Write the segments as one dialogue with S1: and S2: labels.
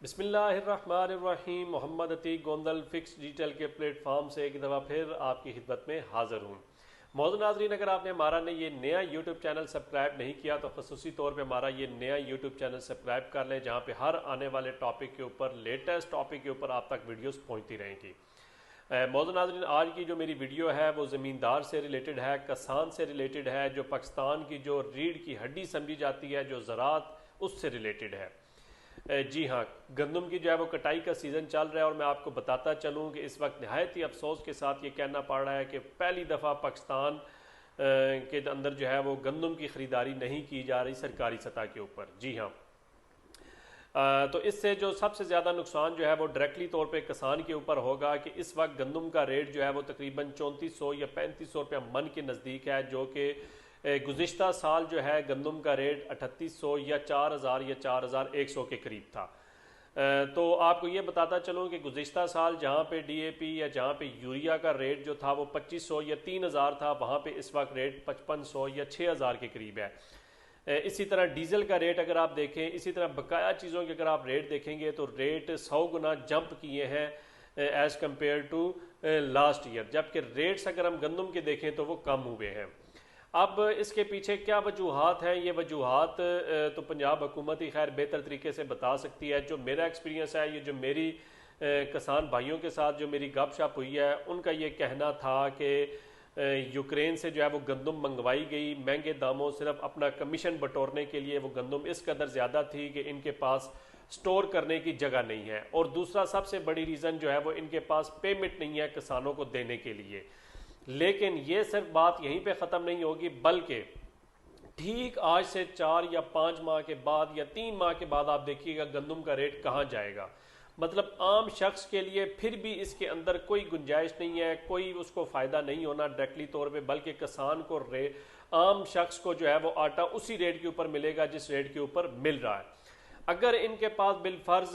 S1: बिस्मिल्लाहिर्रहमानिर्रहीम। Mohammad Atiq Gondal fix digital के platform से एक दफ़ा फिर आपकी खिदमत में हाज़िर हूँ। मौजूद नाज़रीन, अगर आपने हमारा ये नया यूट्यूब चैनल सब्सक्राइब नहीं किया तो खसूसी तौर पे हमारा ये नया यूट्यूब चैनल सब्सक्राइब कर लें, जहाँ पे हर आने वाले टॉपिक के ऊपर, लेटेस्ट टॉपिक के ऊपर आप तक वीडियोस पहुँचती रहेंगी। मौजूद नाज़रीन, आज की जो मेरी वीडियो है वो ज़मींदार से रिलेटेड है, किसान से रिलेटेड है, जो पाकिस्तान की जो रीढ़ की हड्डी समझी जाती है, जो ज़राअत, उससे रिलेटेड है। जी हाँ, गंदम की जो है वो कटाई का सीज़न चल रहा है और मैं आपको बताता चलूँ कि इस वक्त नहायत ही अफसोस के साथ ये कहना पड़ रहा है कि पहली दफ़ा पाकिस्तान के अंदर जो है वो गंदम की ख़रीदारी नहीं की जा रही सरकारी सतह के ऊपर। जी हाँ, तो इससे जो सबसे ज़्यादा नुकसान जो है वो डायरेक्टली तौर पे किसान के ऊपर होगा कि इस वक्त गंदम का रेट जो है वो तकरीबन 3400 या 3500 रुपया मन के नज़दीक है, जो कि गुज़िश्ता साल जो है गंदम का रेट 3800 या 4000 या 4100 के करीब था। तो आपको ये बताता चलूँ कि गुज़िश्ता साल जहाँ पे डीएपी या जहाँ पे यूरिया का रेट जो था वो 2500 या 3000 था, वहाँ पे इस वक्त रेट 5500 या 6000 के करीब है। इसी तरह डीजल का रेट अगर आप देखें, इसी तरह बकाया चीज़ों के अगर आप रेट देखेंगे तो रेट 100 गुना जंप किए हैं as compare to last year, जबकि रेट्स अगर हम गंदम के देखें तो वो कम हुए हैं। अब इसके पीछे क्या वजूहात हैं, ये वजूहात तो पंजाब हुकूमत ही खैर बेहतर तरीके से बता सकती है। जो मेरा एक्सपीरियंस है, ये जो मेरी किसान भाइयों के साथ जो मेरी गपशप हुई है, उनका ये कहना था कि यूक्रेन से जो है वो गंदम मंगवाई गई महंगे दामों, सिर्फ अपना कमीशन बटोरने के लिए। वो गंदम इस कदर ज़्यादा थी कि इनके पास स्टोर करने की जगह नहीं है, और दूसरा सबसे बड़ी रीज़न जो है वो इनके पास पेमेंट नहीं है किसानों को देने के लिए। लेकिन ये सिर्फ बात यहीं पे ख़त्म नहीं होगी, बल्कि ठीक आज से 4 या 5 माह के बाद या 3 माह के बाद आप देखिएगा गंदम का रेट कहाँ जाएगा। मतलब आम शख्स के लिए फिर भी इसके अंदर कोई गुंजाइश नहीं है, कोई उसको फ़ायदा नहीं होना डायरेक्टली तौर पे, बल्कि किसान को आम शख्स को जो है वो आटा उसी रेट के ऊपर मिलेगा जिस रेट के ऊपर मिल रहा है। अगर इनके पास बिलफर्ज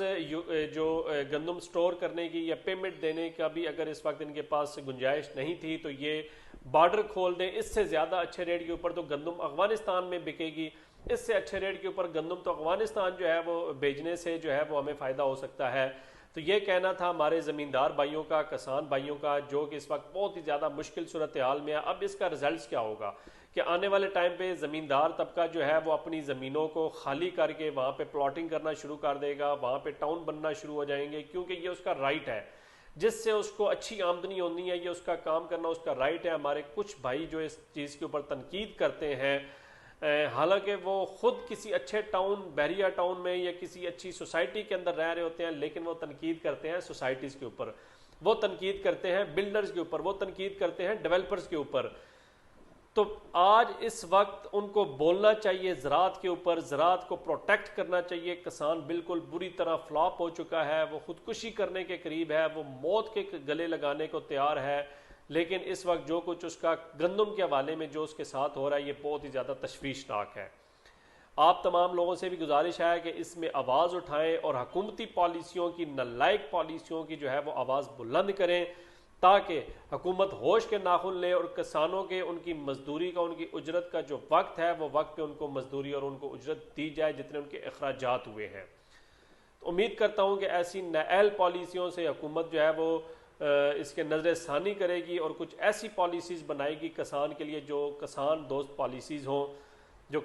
S1: जो गंदम स्टोर करने की या पेमेंट देने का भी अगर इस वक्त इनके पास गुंजाइश नहीं थी, तो ये बॉर्डर खोल दें, इससे ज़्यादा अच्छे रेट के ऊपर तो गंदम अफगानिस्तान में बिकेगी। इससे अच्छे रेट के ऊपर गंदम तो अफगानिस्तान जो है वो भेजने से जो है वो हमें फ़ायदा हो सकता है। तो ये कहना था हमारे ज़मींदार भाइयों का, किसान भाइयों का, जो कि इस वक्त बहुत ही ज़्यादा मुश्किल सूरत हाल में है। अब इसका रिजल्ट क्या होगा कि आने वाले टाइम पे ज़मींदार तबका जो है वो अपनी ज़मीनों को खाली करके वहाँ पे प्लॉटिंग करना शुरू कर देगा, वहाँ पे टाउन बनना शुरू हो जाएंगे, क्योंकि ये उसका राइट है, जिससे उसको अच्छी आमदनी होनी है, ये उसका काम करना उसका राइट है। हमारे कुछ भाई जो इस चीज़ के ऊपर तनकीद करते हैं, हालांकि वो खुद किसी अच्छे टाउन, बहरिया टाउन में या किसी अच्छी सोसाइटी के अंदर रह रहे होते हैं, लेकिन वो तनकीद करते हैं सोसाइटीज़ के ऊपर, वो तनकीद करते हैं बिल्डर्स के ऊपर, वो तनकीद करते हैं डेवलपर्स के ऊपर। तो आज इस वक्त उनको बोलना चाहिए ज़राअत के ऊपर, ज़राअत को प्रोटेक्ट करना चाहिए। किसान बिल्कुल बुरी तरह फ्लॉप हो चुका है, वो खुदकुशी करने के करीब है, वो मौत के गले लगाने को तैयार है। लेकिन इस वक्त जो कुछ उसका गंदम के हवाले में जो उसके साथ हो रहा है, ये बहुत ही ज़्यादा तशवीशनाक है। आप तमाम लोगों से भी गुजारिश है कि इसमें आवाज़ उठाएं और हुकूमती पॉलिसियों की, नालायक पॉलिसियों की जो है वो आवाज़ बुलंद करें, ताकि हुकूमत होश के नाखुन ले और किसानों के, उनकी मजदूरी का, उनकी उजरत का जो वक्त है वो वक्त पे उनको मजदूरी और उनको उजरत दी जाए जितने उनके अखराजात हुए हैं। तो उम्मीद करता हूँ कि ऐसी नाअहल पॉलिसियों से हुकूमत जो है वो इसके नज़र षानी करेगी और कुछ ऐसी पॉलिसीज़ बनाएगी किसान के लिए जो किसान दोस्त पॉलिसीज़ हों, जो